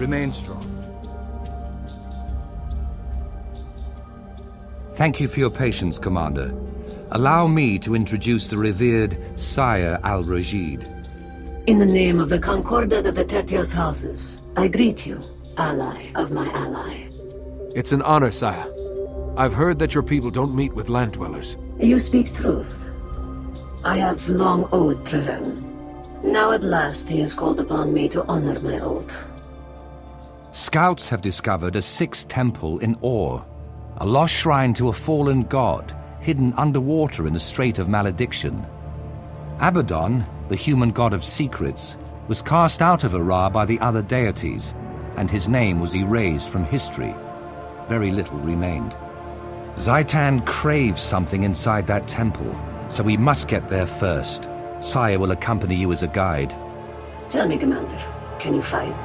Remain strong. Thank you for your patience, Commander. Allow me to introduce the revered Sire Al-Rashid. In the name of the Concordat of the Tetios houses, I greet you, ally of my ally. It's an honor, Sire. I've heard that your people don't meet with land dwellers. You speak truth. I have long owed Traherne. Now at last he has called upon me to honor my oath. Scouts have discovered a sixth temple in Or, a lost shrine to a fallen god, hidden underwater in the Strait of Malediction. Abaddon, the human god of secrets, was cast out of Ara by the other deities, and his name was erased from history. Very little remained. Zaitan craves something inside that temple, so we must get there first. Sire will accompany you as a guide. Tell me, Commander, can you fight?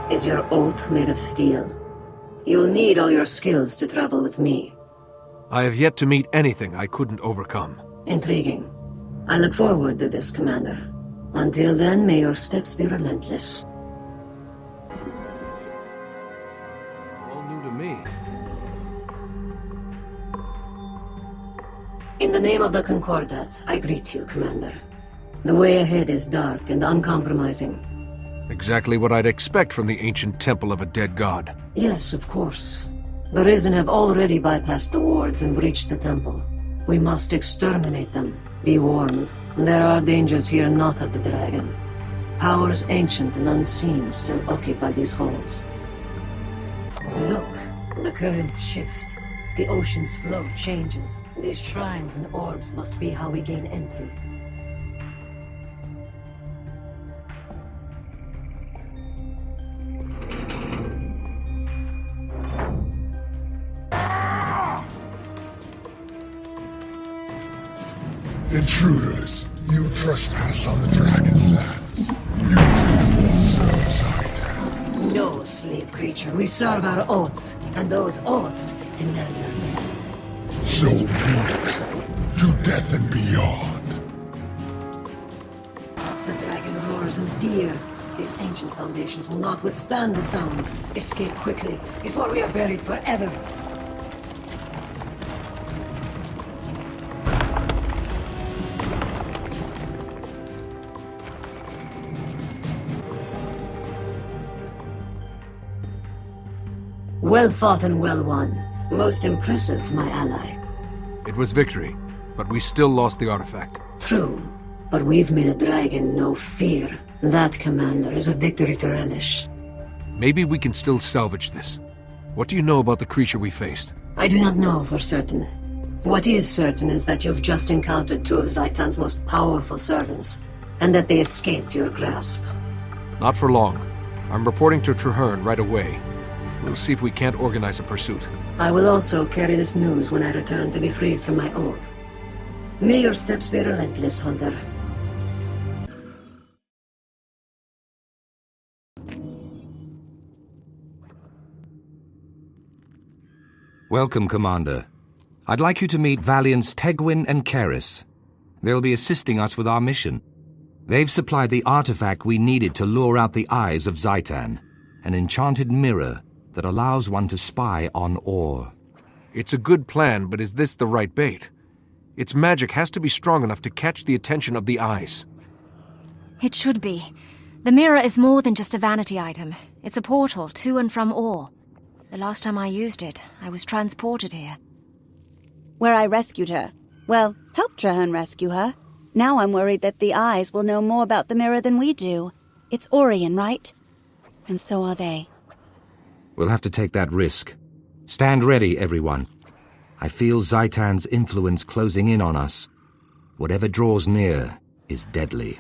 Is your oath made of steel? You'll need all your skills to travel with me. I have yet to meet anything I couldn't overcome. Intriguing. I look forward to this, Commander. Until then, may your steps be relentless. All new to me. In the name of the Concordat, I greet you, Commander. The way ahead is dark and uncompromising. Exactly what I'd expect from the ancient temple of a dead god. Yes, of course. The Risen have already bypassed the wards and breached the temple. We must exterminate them. Be warned, there are dangers here not of the dragon. Powers ancient and unseen still occupy these halls. Look, the currents shift. The ocean's flow changes. These shrines and orbs must be how we gain entry. Intruders, you trespass on the dragon's lands. You will serve Zaitan. No, slave creature. We serve our oaths, and those oaths demand our death. So be it. To death and beyond. The dragon roars in fear. These ancient foundations will not withstand the sound. Escape quickly, before we are buried forever. Well fought and well won. Most impressive, my ally. It was victory, but we still lost the artifact. True, but we've made a dragon know fear. That, Commander, is a victory to relish. Maybe we can still salvage this. What do you know about the creature we faced? I do not know for certain. What is certain is that you've just encountered two of Zaitan's most powerful servants, and that they escaped your grasp. Not for long. I'm reporting to Traherne right away. We'll see if we can't organize a pursuit. I will also carry this news when I return to be freed from my oath. May your steps be relentless, Hunter. Welcome, Commander. I'd like you to meet Valiants Tegwin and Keris. They'll be assisting us with our mission. They've supplied the artifact we needed to lure out the eyes of Zaitan, an enchanted mirror that allows one to spy on Or. It's a good plan, but is this the right bait? Its magic has to be strong enough to catch the attention of the eyes. It should be. The mirror is more than just a vanity item. It's a portal to and from Or. The last time I used it, I was transported here. Where I rescued her. Well, helped Traherne rescue her. Now I'm worried that the eyes will know more about the mirror than we do. It's Orion, right? And so are they. We'll have to take that risk. Stand ready, everyone. I feel Zaitan's influence closing in on us. Whatever draws near is deadly.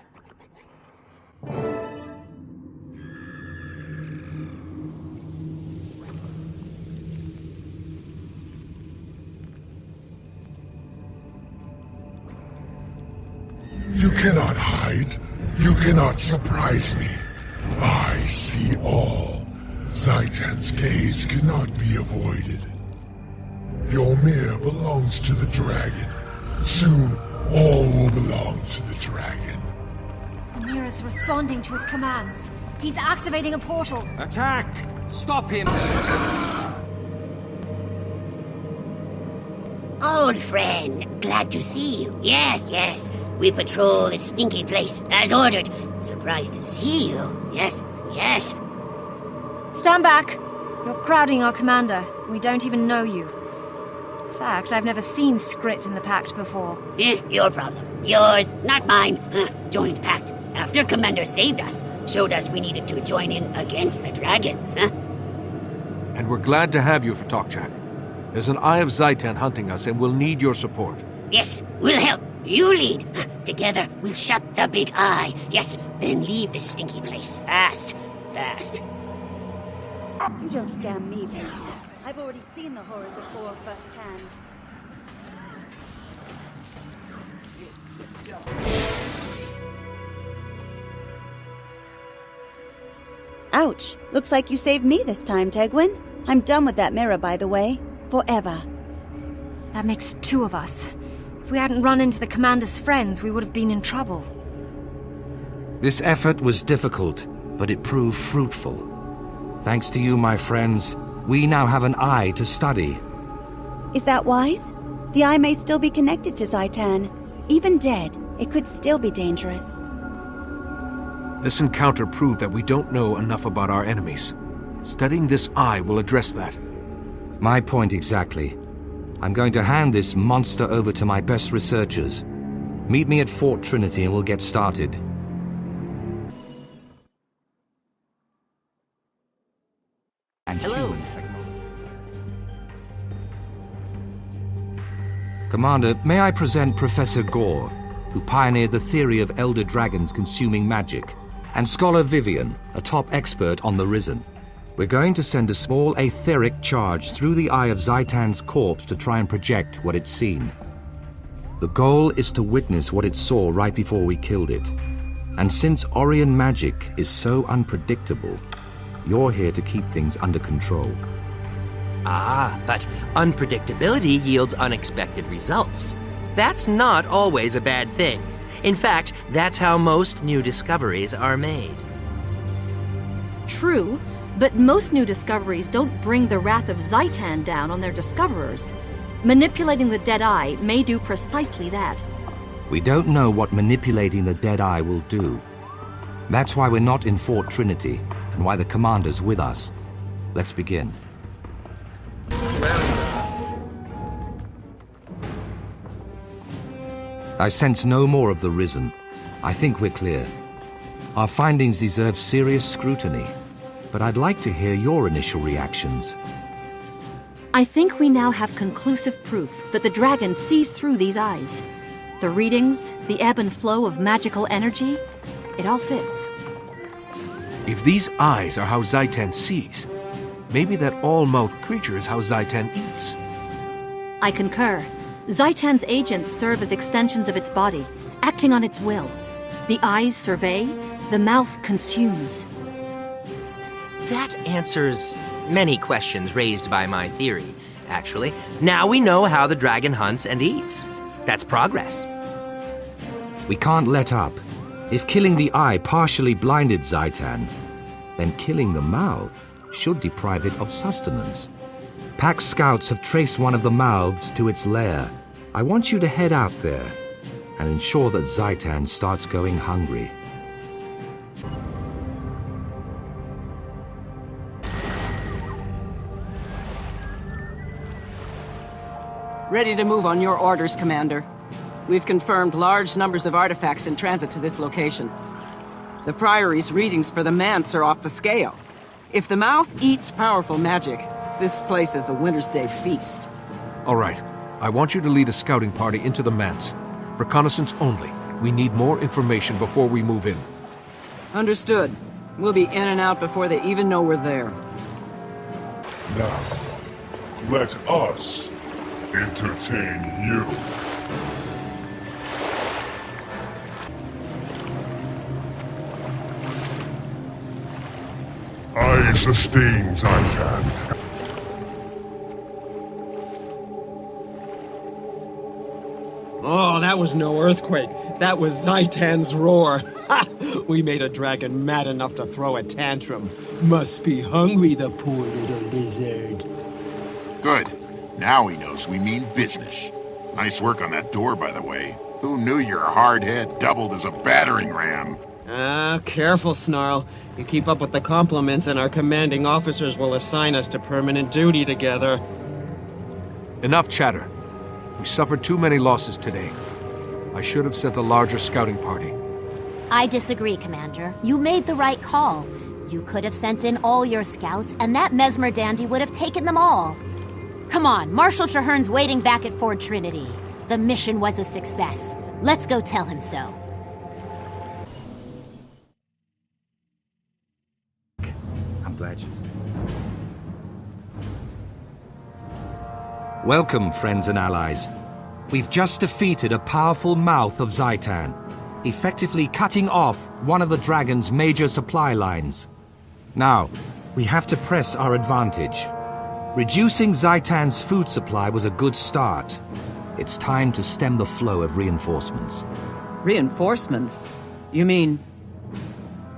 You cannot hide. You cannot surprise me. I see all. Zaitan's gaze cannot be avoided. Your mirror belongs to the dragon. Soon, all will belong to the dragon. The Mira's responding to his commands. He's activating a portal. Attack! Stop him! Old friend, glad to see you. Yes, yes. We patrol this stinky place, as ordered. Surprised to see you. Yes, yes. Stand back. You're crowding our commander. We don't even know you. In fact, I've never seen Skrit in the Pact before. Your problem. Yours, not mine. Joint pact. After Commander saved us, showed us we needed to join in against the dragons, And we're glad to have you for talk, Jack. There's an Eye of Zaitan hunting us, and we'll need your support. Yes, we'll help. You lead. Together, we'll shut the big eye. Yes, then leave this stinky place. Fast. Fast. You don't scam me, Pinky. I've already seen the horrors of war firsthand. Ouch! Looks like you saved me this time, Tegwin. I'm done with that mirror, by the way. Forever. That makes two of us. If we hadn't run into the commander's friends, we would have been in trouble. This effort was difficult, but it proved fruitful. Thanks to you, my friends, we now have an eye to study. Is that wise? The eye may still be connected to Zaitan. Even dead, it could still be dangerous. This encounter proved that we don't know enough about our enemies. Studying this eye will address that. My point exactly. I'm going to hand this monster over to my best researchers. Meet me at Fort Trinity and we'll get started. Hello. Commander, may I present Professor Gore, who pioneered the theory of elder dragons consuming magic, and Scholar Vivian, a top expert on the Risen. We're going to send a small etheric charge through the eye of Zaitan's corpse to try and project what it's seen. The goal is to witness what it saw right before we killed it. And since Orion magic is so unpredictable, you're here to keep things under control. Ah, but unpredictability yields unexpected results. That's not always a bad thing. In fact, that's how most new discoveries are made. True, but most new discoveries don't bring the wrath of Zaitan down on their discoverers. Manipulating the dead eye may do precisely that. We don't know what manipulating the dead eye will do. That's why we're not in Fort Trinity, and why the commander's with us. Let's begin. I sense no more of the Risen. I think we're clear. Our findings deserve serious scrutiny, but I'd like to hear your initial reactions. I think we now have conclusive proof that the dragon sees through these eyes. The readings, the ebb and flow of magical energy, it all fits. If these eyes are how Zaitan sees, maybe that all-mouthed creature is how Zaitan eats. I concur. Zaitan's agents serve as extensions of its body, acting on its will. The eyes survey, the mouth consumes. That answers many questions raised by my theory, actually. Now we know how the dragon hunts and eats. That's progress. We can't let up. If killing the eye partially blinded Zaitan, then killing the mouth should deprive it of sustenance. Pack scouts have traced one of the mouths to its lair. I want you to head out there and ensure that Zaitan starts going hungry. Ready to move on your orders, Commander. We've confirmed large numbers of artifacts in transit to this location. The Priory's readings for the manse are off the scale. If the mouth eats powerful magic, this place is a Winter's Day feast. All right. I want you to lead a scouting party into the manse. Reconnaissance only. We need more information before we move in. Understood. We'll be in and out before they even know we're there. Now, let us entertain you. I sustain Zaitan. Oh, that was no earthquake. That was Zaitan's roar. Ha! We made a dragon mad enough to throw a tantrum. Must be hungry, the poor little lizard. Good. Now he knows we mean business. Nice work on that door, by the way. Who knew your hard head doubled as a battering ram? Careful, Snarl. You keep up with the compliments and our commanding officers will assign us to permanent duty together. Enough chatter. We suffered too many losses today. I should have sent a larger scouting party. I disagree, Commander. You made the right call. You could have sent in all your scouts, and that Mesmer dandy would have taken them all. Come on, Marshal Traherne's waiting back at Fort Trinity. The mission was a success. Let's go tell him so. I'm glad you said. Welcome, friends and allies. We've just defeated a powerful mouth of Zhaitan, effectively cutting off one of the dragon's major supply lines. Now, we have to press our advantage. Reducing Zhaitan's food supply was a good start. It's time to stem the flow of reinforcements. Reinforcements? You mean...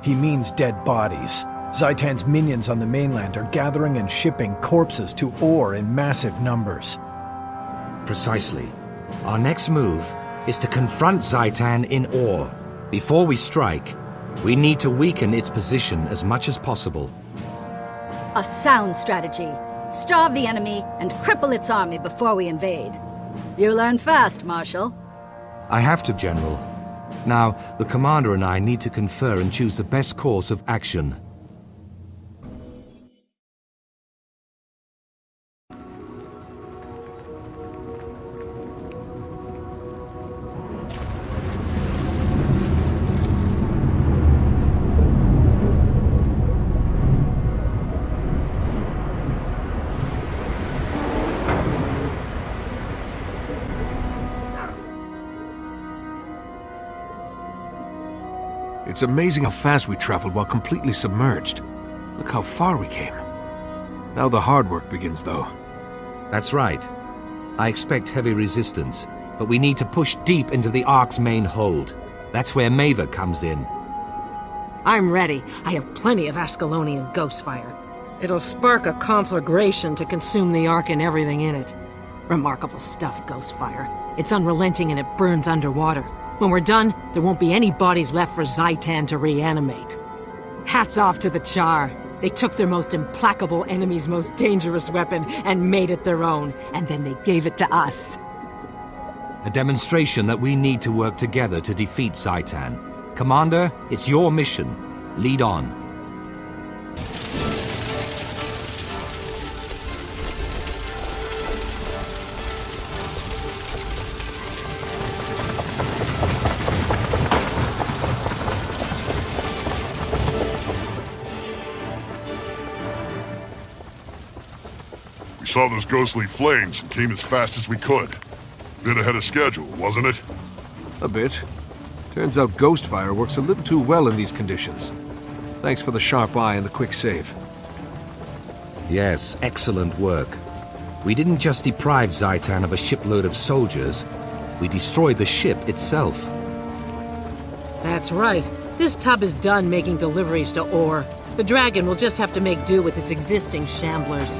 He means dead bodies. Zhaitan's minions on the mainland are gathering and shipping corpses to Ore in massive numbers. Precisely. Our next move is to confront Zhaitan in Ore. Before we strike, we need to weaken its position as much as possible. A sound strategy. Starve the enemy and cripple its army before we invade. You learn fast, Marshal. I have to, General. Now, the Commander and I need to confer and choose the best course of action. It's amazing how fast we traveled while completely submerged. Look how far we came. Now the hard work begins, though. That's right. I expect heavy resistance, but we need to push deep into the Ark's main hold. That's where Maeva comes in. I'm ready. I have plenty of Ascalonian Ghostfire. It'll spark a conflagration to consume the Ark and everything in it. Remarkable stuff, Ghostfire. It's unrelenting and it burns underwater. When we're done, there won't be any bodies left for Zhaitan to reanimate. Hats off to the Char. They took their most implacable enemy's most dangerous weapon and made it their own, and then they gave it to us. A demonstration that we need to work together to defeat Zhaitan. Commander, it's your mission. Lead on. We saw those ghostly flames and came as fast as we could. Bit ahead of schedule, wasn't it? A bit. Turns out Ghostfire works a little too well in these conditions. Thanks for the sharp eye and the quick save. Yes, excellent work. We didn't just deprive Zhaitan of a shipload of soldiers, we destroyed the ship itself. That's right. This tub is done making deliveries to Ore. The Dragon will just have to make do with its existing shamblers.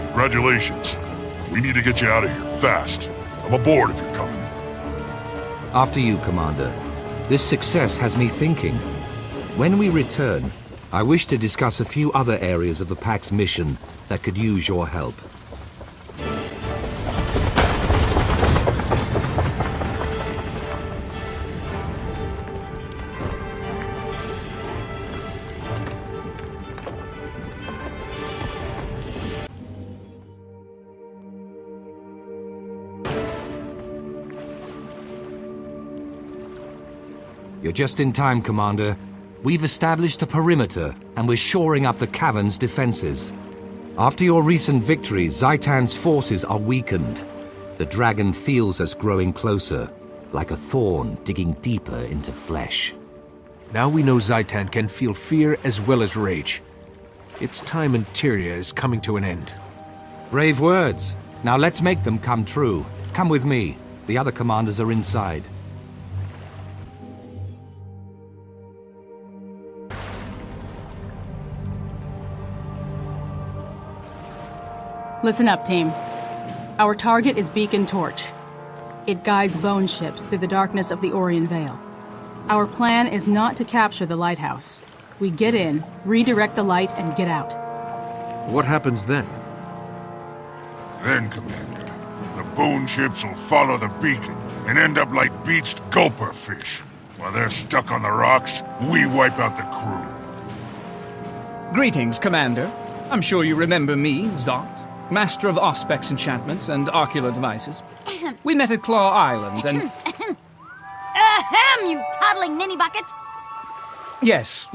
Congratulations. We need to get you out of here, fast. I'm aboard if you're coming. After you, Commander. This success has me thinking. When we return, I wish to discuss a few other areas of the Pack's mission that could use your help. You're just in time, Commander. We've established a perimeter, and we're shoring up the cavern's defenses. After your recent victories, Zhaitan's forces are weakened. The dragon feels us growing closer, like a thorn digging deeper into flesh. Now we know Zhaitan can feel fear as well as rage. Its time in Tyria is coming to an end. Brave words. Now let's make them come true. Come with me. The other commanders are inside. Listen up, team. Our target is Beacon Torch. It guides bone ships through the darkness of the Orient Vale. Our plan is not to capture the lighthouse. We get in, redirect the light, and get out. What happens then? Then, Commander, the bone ships will follow the beacon and end up like beached gulper fish. While they're stuck on the rocks, we wipe out the crew. Greetings, Commander. I'm sure you remember me, Zot, master of Auspex enchantments and ocular devices. We met at Claw Island and... Ahem, you toddling ninny bucket! Yes.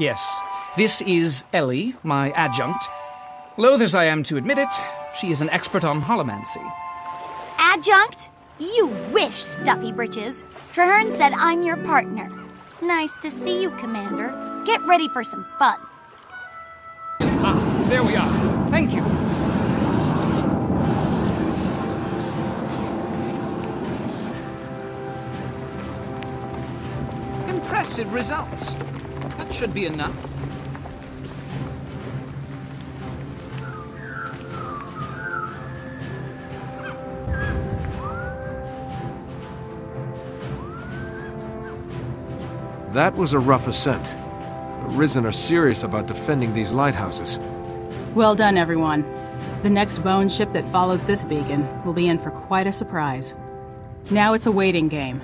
This is Ellie, my adjunct. Loath as I am to admit it, she is an expert on holomancy. Adjunct? You wish, stuffy britches. Traherne said I'm your partner. Nice to see you, Commander. Get ready for some fun. Ah, there we are. Thank you. Impressive results. That should be enough. That was a rough ascent. The Risen are serious about defending these lighthouses. Well done, everyone. The next bone ship that follows this beacon will be in for quite a surprise. Now it's a waiting game.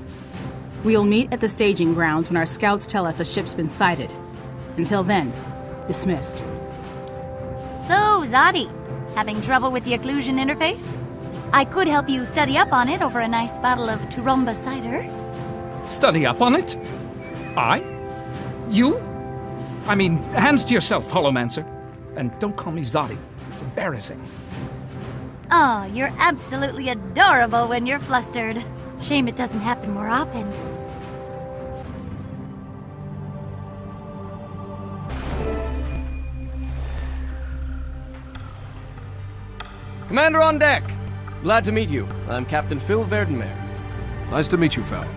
We'll meet at the staging grounds when our scouts tell us a ship's been sighted. Until then, dismissed. So, Zadi, having trouble with the occlusion interface? I could help you study up on it over a nice bottle of Turumba cider. Study up on it? I? You? I mean, hands to yourself, Holomancer. And don't call me Zodi. It's embarrassing. Oh, you're absolutely adorable when you're flustered. Shame it doesn't happen more often. Commander on deck! Glad to meet you. I'm Captain Phil Verdenmer. Nice to meet you, Fel.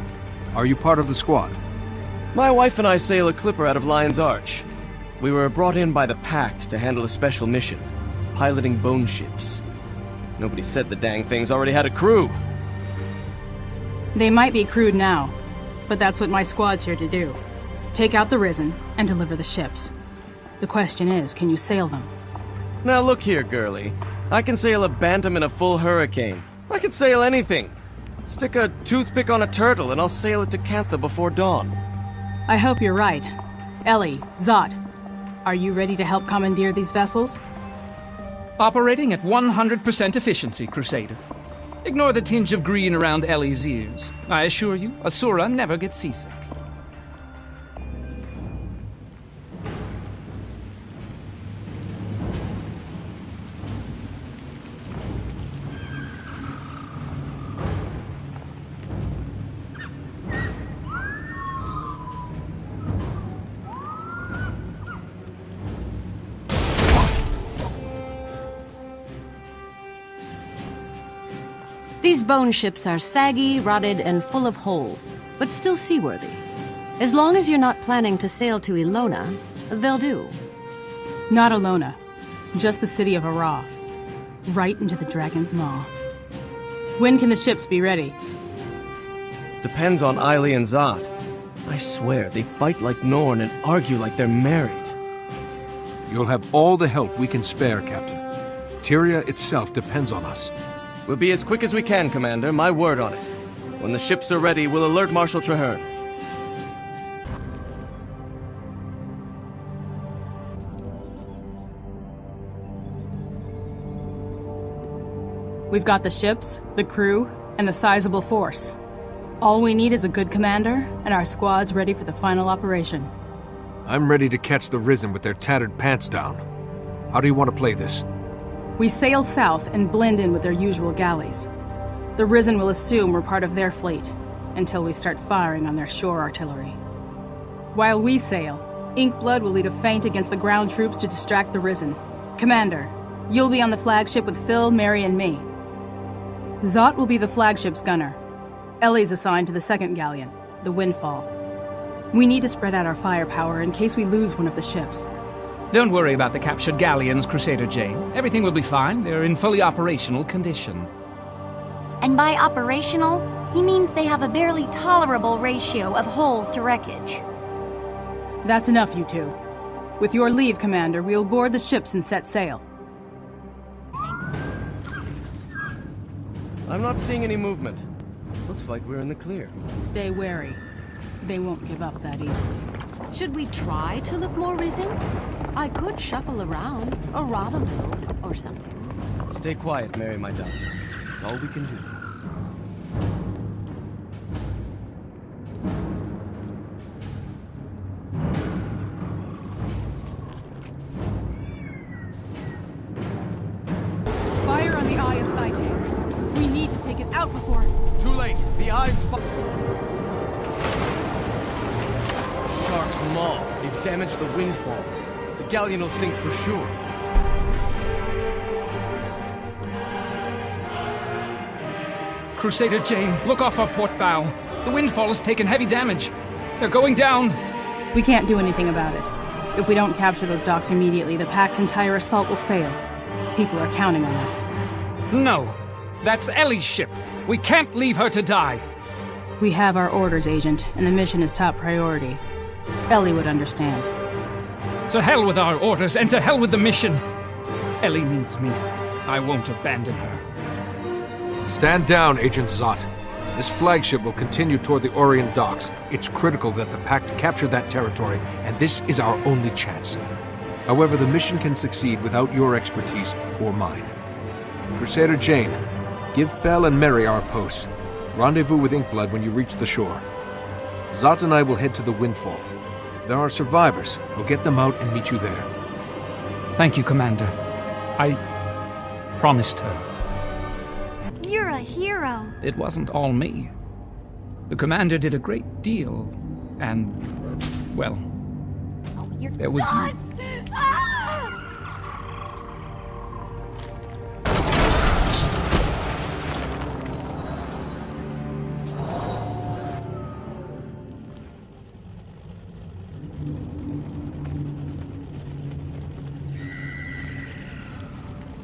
Are you part of the squad? My wife and I sail a clipper out of Lion's Arch. We were brought in by the Pact to handle a special mission, piloting bone ships. Nobody said the dang things already had a crew. They might be crewed now, but that's what my squad's here to do. Take out the Risen and deliver the ships. The question is, can you sail them? Now look here, girlie. I can sail a Bantam in a full hurricane. I can sail anything. Stick a toothpick on a turtle and I'll sail it to Cantha before dawn. I hope you're right. Ellie, Zot, are you ready to help commandeer these vessels? Operating at 100% efficiency, Crusader. Ignore the tinge of green around Ellie's ears. I assure you, Asura never gets seasick. These bone ships are saggy, rotted, and full of holes, but still seaworthy. As long as you're not planning to sail to Ilona, they'll do. Not Ilona, just the city of Ara. Right into the Dragon's Maw. When can the ships be ready? Depends on Eiley and Zot. I swear, they fight like Norn and argue like they're married. You'll have all the help we can spare, Captain. Tyria itself depends on us. We'll be as quick as we can, Commander. My word on it. When the ships are ready, we'll alert Marshal Traherne. We've got the ships, the crew, and the sizable force. All we need is a good commander, and our squad's ready for the final operation. I'm ready to catch the Risen with their tattered pants down. How do you want to play this? We sail south and blend in with their usual galleys. The Risen will assume we're part of their fleet, until we start firing on their shore artillery. While we sail, Inkblood will lead a feint against the ground troops to distract the Risen. Commander, you'll be on the flagship with Phil, Mary, and me. Zot will be the flagship's gunner. Ellie's assigned to the second galleon, the Windfall. We need to spread out our firepower in case we lose one of the ships. Don't worry about the captured galleons, Crusader Jane. Everything will be fine. They're in fully operational condition. And by operational, he means they have a barely tolerable ratio of hulls to wreckage. That's enough, you two. With your leave, Commander, we'll board the ships and set sail. I'm not seeing any movement. Looks like we're in the clear. Stay wary. They won't give up that easily. Should we try to look more risen? I could shuffle around, or rot a little, or something. Stay quiet, Mary, my dove. That's all we can do. Fire on the Eye of Sight. We need to take it out before... Too late. The eye's Shark's maw. They've damaged the windfall. The galleon will sink for sure. Crusader Jane, look off our port bow. The windfall has taken heavy damage. They're going down. We can't do anything about it. If we don't capture those docks immediately, the Pack's entire assault will fail. People are counting on us. No. That's Ellie's ship. We can't leave her to die. We have our orders, Agent, and the mission is top priority. Ellie would understand. To hell with our orders, and to hell with the mission. Ellie needs me. I won't abandon her. Stand down, Agent Zot. This flagship will continue toward the Orient docks. It's critical that the Pact capture that territory, and this is our only chance. However, the mission can succeed without your expertise or mine. Crusader Jane, give Fel and Mary our posts. Rendezvous with Inkblood when you reach the shore. Zot and I will head to the Windfall. If there are survivors, we'll get them out and meet you there. Thank you, Commander. I promised her. You're a hero. It wasn't all me. The Commander did a great deal, and, well, there was you.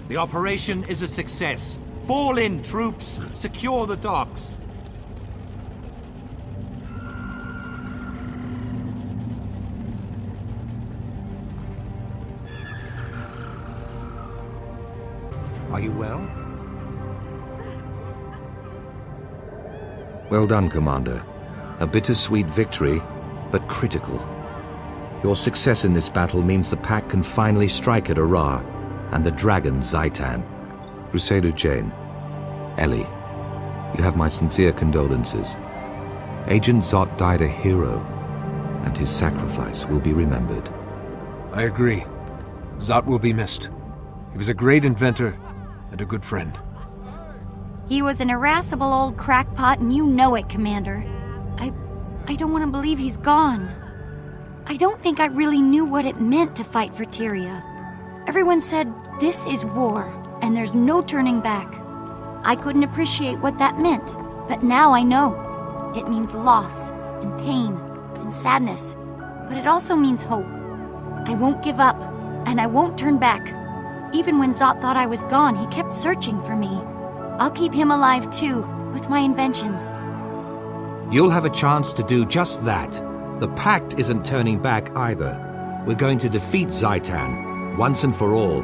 The operation is a success. Fall in, troops. Secure the docks. Are you well? Well done, Commander. A bittersweet victory, but critical. Your success in this battle means the Pact can finally strike at Ara and the dragon Zaitan. Crusader Jane, Ellie, you have my sincere condolences. Agent Zot died a hero, and his sacrifice will be remembered. I agree. Zot will be missed. He was a great inventor and a good friend. He was an irascible old crackpot, and you know it, Commander. I don't want to believe he's gone. I don't think I really knew what it meant to fight for Tyria. Everyone said, this is war, and there's no turning back. I couldn't appreciate what that meant, but now I know. It means loss, and pain, and sadness, but it also means hope. I won't give up, and I won't turn back. Even when Zot thought I was gone, he kept searching for me. I'll keep him alive too, with my inventions. You'll have a chance to do just that. The Pact isn't turning back either. We're going to defeat Zaitan, once and for all.